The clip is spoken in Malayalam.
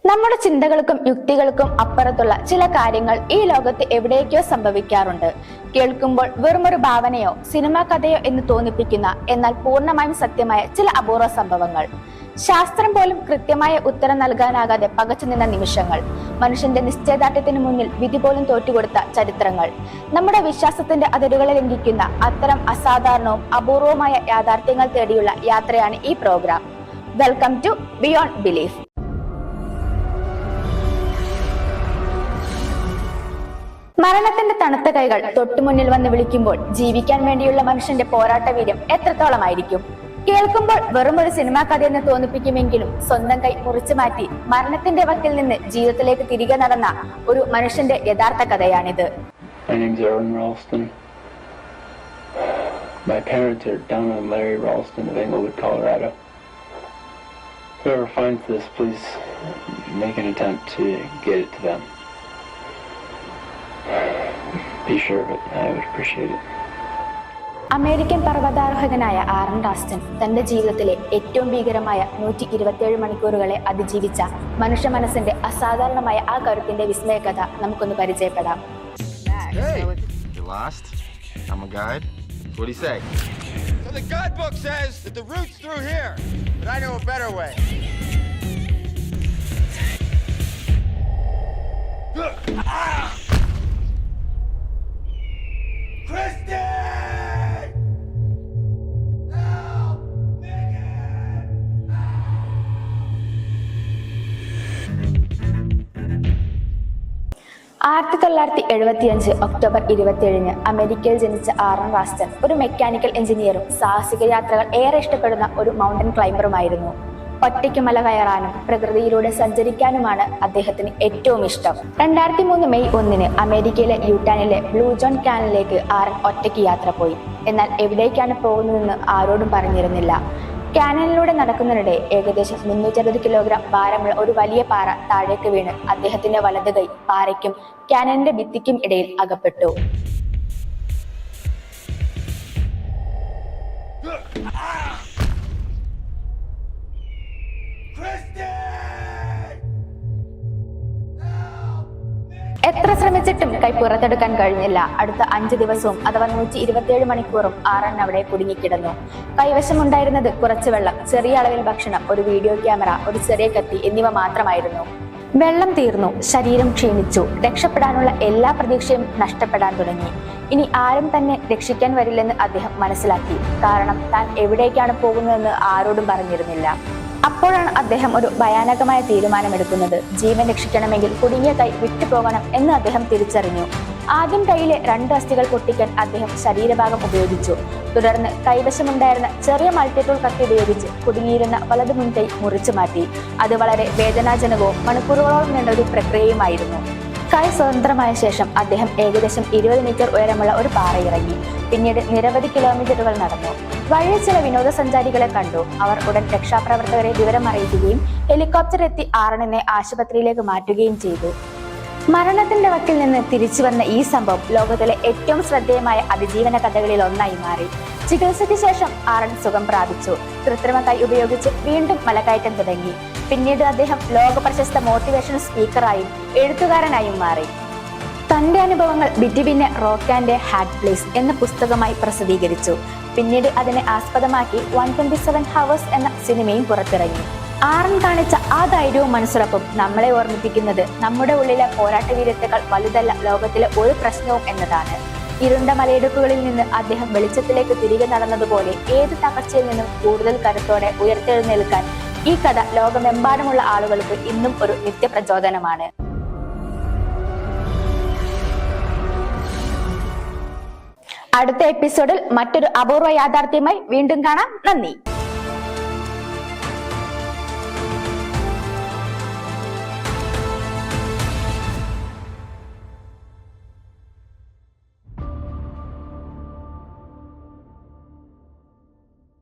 നമ്മുടെ ചിന്തകൾക്കും യുക്തികൾക്കും അപ്പുറത്തുള്ള ചില കാര്യങ്ങൾ ഈ ലോകത്ത് എവിടേക്കോ സംഭവിക്കാറുണ്ട്. കേൾക്കുമ്പോൾ വെറുമൊരു ഭാവനയോ സിനിമാ കഥയോ എന്ന് തോന്നിപ്പിക്കുന്ന എന്നാൽ പൂർണ്ണമായും സത്യമായ ചില അപൂർവ സംഭവങ്ങൾ. ശാസ്ത്രം പോലും കൃത്യമായ ഉത്തരം നൽകാനാകാതെ പകച്ചു നിന്ന നിമിഷങ്ങൾ, മനുഷ്യന്റെ നിശ്ചയദാർഢ്യത്തിന് മുന്നിൽ വിധി പോലും തോറ്റുകൊടുത്ത ചരിത്രങ്ങൾ. നമ്മുടെ വിശ്വാസത്തിന്റെ അതിരുകളെ ലംഘിക്കുന്ന അത്തരം അസാധാരണവും അപൂർവമായ യാഥാർത്ഥ്യങ്ങൾ തേടിയുള്ള യാത്രയാണ് ഈ programme. Welcome to beyond belief. മരണത്തിന്റെ തണുത്ത കൈകൾ തൊട്ടുമുന്നിൽ വന്ന് വിളിക്കുമ്പോൾ ജീവിക്കാൻ വേണ്ടിയുള്ള മനുഷ്യന്റെ പോരാട്ട വീര്യം എത്രത്തോളമായിരിക്കും? കേൾക്കുമ്പോൾ വെറും ഒരു സിനിമാ കഥയെന്ന് തോന്നിപ്പിക്കുമെങ്കിലും സ്വന്തം കൈ മുറിച്ചു മാറ്റി മരണത്തിന്റെ വക്കിൽ നിന്ന് ജീവിതത്തിലേക്ക് തിരികെ നടന്ന ഒരു മനുഷ്യന്റെ യഥാർത്ഥ കഥയാണിത്. My parents are down on Larry Ralston of Englewood, Colorado. Whoever finds this, please make an attempt to get it to them. Be sure of it. I would appreciate it. American പർവ്വതാരോഹകനായ ആറൺ റാസ്റ്റൺ തന്റെ ജീവിതത്തിലെ ഏറ്റവും ഭീകരമായ 127 മണിക്കൂറുകളെ അതിജീവിച്ച മനുഷ്യ മനസ്സിന്റെ അസാധാരണമായ ആ കരുത്തിന്റെ വിസ്മയ കഥ നമുക്കൊന്ന് പരിചയപ്പെടാം. Hey, you lost? I'm a guide. What do you say? So the guidebook says that the route's through here, but I know a better way. Christy! Help! Megan! 1975 October 27 അമേരിക്കയിൽ ജനിച്ച ആറൺ റാസ്റ്റൺ ഒരു മെക്കാനിക്കൽ എഞ്ചിനീയറും സാഹസിക യാത്രകൾ ഏറെ ഇഷ്ടപ്പെടുന്ന ഒരു മൗണ്ടൻ ക്ലൈംബറുമായിരുന്നു. ഒറ്റയ്ക്ക് മല കയറാനും പ്രകൃതിയിലൂടെ സഞ്ചരിക്കാനുമാണ് അദ്ദേഹത്തിന് ഏറ്റവും ഇഷ്ടം. 2003 മെയ് 1 അമേരിക്കയിലെ യൂട്ടാനിലെ ബ്ലൂ ജോൺ ക്യാനിലേക്ക് ആറൺ ഒറ്റയ്ക്ക് യാത്ര പോയി. എന്നാൽ എവിടേക്കാണ് പോകുന്നതെന്ന് ആരോടും പറഞ്ഞിരുന്നില്ല. ക്യാനലിലൂടെ നടക്കുന്നതിനിടെ ഏകദേശം 360 കിലോഗ്രാം ഭാരമുള്ള ഒരു വലിയ പാറ താഴേക്ക് വീണ് അദ്ദേഹത്തിന്റെ വലത് കൈ പാറയ്ക്കും ക്യാനലിന്റെ ഭിത്തിക്കും ഇടയിൽ അകപ്പെട്ടു. എത്ര ശ്രമിച്ചിട്ടും കൈ പുറത്തെടുക്കാൻ കഴിഞ്ഞില്ല. അടുത്ത 5 ദിവസവും അഥവാ 127 മണിക്കൂറും ആറൺ അവിടെ കുടുങ്ങിക്കിടന്നു. കൈവശമുണ്ടായിരുന്നത് കുറച്ച് വെള്ളം, ചെറിയ അളവിൽ ഭക്ഷണം, ഒരു വീഡിയോ ക്യാമറ, ഒരു ചെറിയ കത്തി എന്നിവ മാത്രമായിരുന്നു. വെള്ളം തീർന്നു, ശരീരം ക്ഷീണിച്ചു, രക്ഷപ്പെടാനുള്ള എല്ലാ പ്രതീക്ഷയും നഷ്ടപ്പെടാൻ തുടങ്ങി. ഇനി ആരും തന്നെ രക്ഷിക്കാൻ വരില്ലെന്ന് അദ്ദേഹം മനസ്സിലാക്കി. കാരണം താൻ എവിടേക്കാണ് പോകുന്നതെന്ന് ആരോടും പറഞ്ഞിരുന്നില്ല. അപ്പോഴാണ് അദ്ദേഹം ഒരു ഭയാനകമായ തീരുമാനമെടുക്കുന്നത്. ജീവൻ രക്ഷിക്കണമെങ്കിൽ കുടുങ്ങിയ കൈ വിട്ടുപോകണം എന്ന് അദ്ദേഹം തിരിച്ചറിഞ്ഞു. ആദ്യം കൈയിലെ 2 അസ്ഥികൾ പൊട്ടിക്കാൻ അദ്ദേഹം ശരീരഭാഗം ഉപയോഗിച്ചു. തുടർന്ന് കൈവശമുണ്ടായിരുന്ന ചെറിയ മൾട്ടിടൂൾ കത്തി ഉപയോഗിച്ച് കുടുങ്ങിയിരുന്ന വലതു മുൻകൈ മുറിച്ചു മാറ്റി. അത് വളരെ വേദനാജനകവും മണിക്കൂറുകളോളം നീണ്ട ഒരു പ്രക്രിയയുമായിരുന്നു. കൈ സ്വതന്ത്രമായ ശേഷം അദ്ദേഹം ഏകദേശം 20 മീറ്റർ ഉയരമുള്ള ഒരു പാറയിറങ്ങി. പിന്നീട് നിരവധി കിലോമീറ്ററുകൾ നടന്നു. വഴിയിൽ ചില വിനോദസഞ്ചാരികളെ കണ്ടു. അവർ ഉടൻ രക്ഷാപ്രവർത്തകരെ വിവരം അറിയിക്കുകയും ഹെലികോപ്റ്റർ എത്തി ആറണിനെ ആശുപത്രിയിലേക്ക് മാറ്റുകയും ചെയ്തു. മരണത്തിന്റെ വക്കിൽ നിന്ന് തിരിച്ചു വന്ന ഈ സംഭവം ലോകത്തിലെ ഏറ്റവും ശ്രദ്ധേയമായ അതിജീവന കഥകളിൽ ഒന്നായി മാറി. ചികിത്സയ്ക്ക് ശേഷം ആറൺ സുഖം പ്രാപിച്ചു. കൃത്രിമ കൈ ഉപയോഗിച്ച് വീണ്ടും മലകയറ്റം തുടങ്ങി. പിന്നീട് അദ്ദേഹം ലോക പ്രശസ്ത മോട്ടിവേഷൻ സ്പീക്കറായും എഴുത്തുകാരനായും മാറി. തന്റെ അനുഭവങ്ങൾ between A rock and A hard place എന്ന പുസ്തകമായി പ്രസിദ്ധീകരിച്ചു. പിന്നീട് അതിനെ ആസ്പദമാക്കി 127 ഹവേഴ്സ് എന്ന സിനിമയും പുറത്തിറങ്ങി. ആറൺ കാണിച്ച ആ ധൈര്യവും മനസ്സുറപ്പും നമ്മളെ ഓർമ്മിപ്പിക്കുന്നത് നമ്മുടെ ഉള്ളിലെ പോരാട്ട വീര്യത്തെക്കാൾ വലുതല്ല ലോകത്തിലെ ഒരു പ്രശ്നവും എന്നതാണ്. ഇരുണ്ട മലയിടുക്കുകളിൽ നിന്ന് അദ്ദേഹം വെളിച്ചത്തിലേക്ക് തിരികെ നടന്നതുപോലെ ഏത് തകർച്ചയിൽ നിന്നും കൂടുതൽ കരുത്തോടെ ഉയർത്തെഴുന്നേൽക്കാൻ ഈ കഥ ലോകമെമ്പാടുമുള്ള ആളുകൾക്ക് ഇന്നും ഒരു നിത്യപ്രചോദനമാണ്. അടുത്ത എപ്പിസോഡിൽ മറ്റൊരു അപൂർവ യാഥാർത്ഥ്യമായി വീണ്ടും കാണാം. നന്ദി.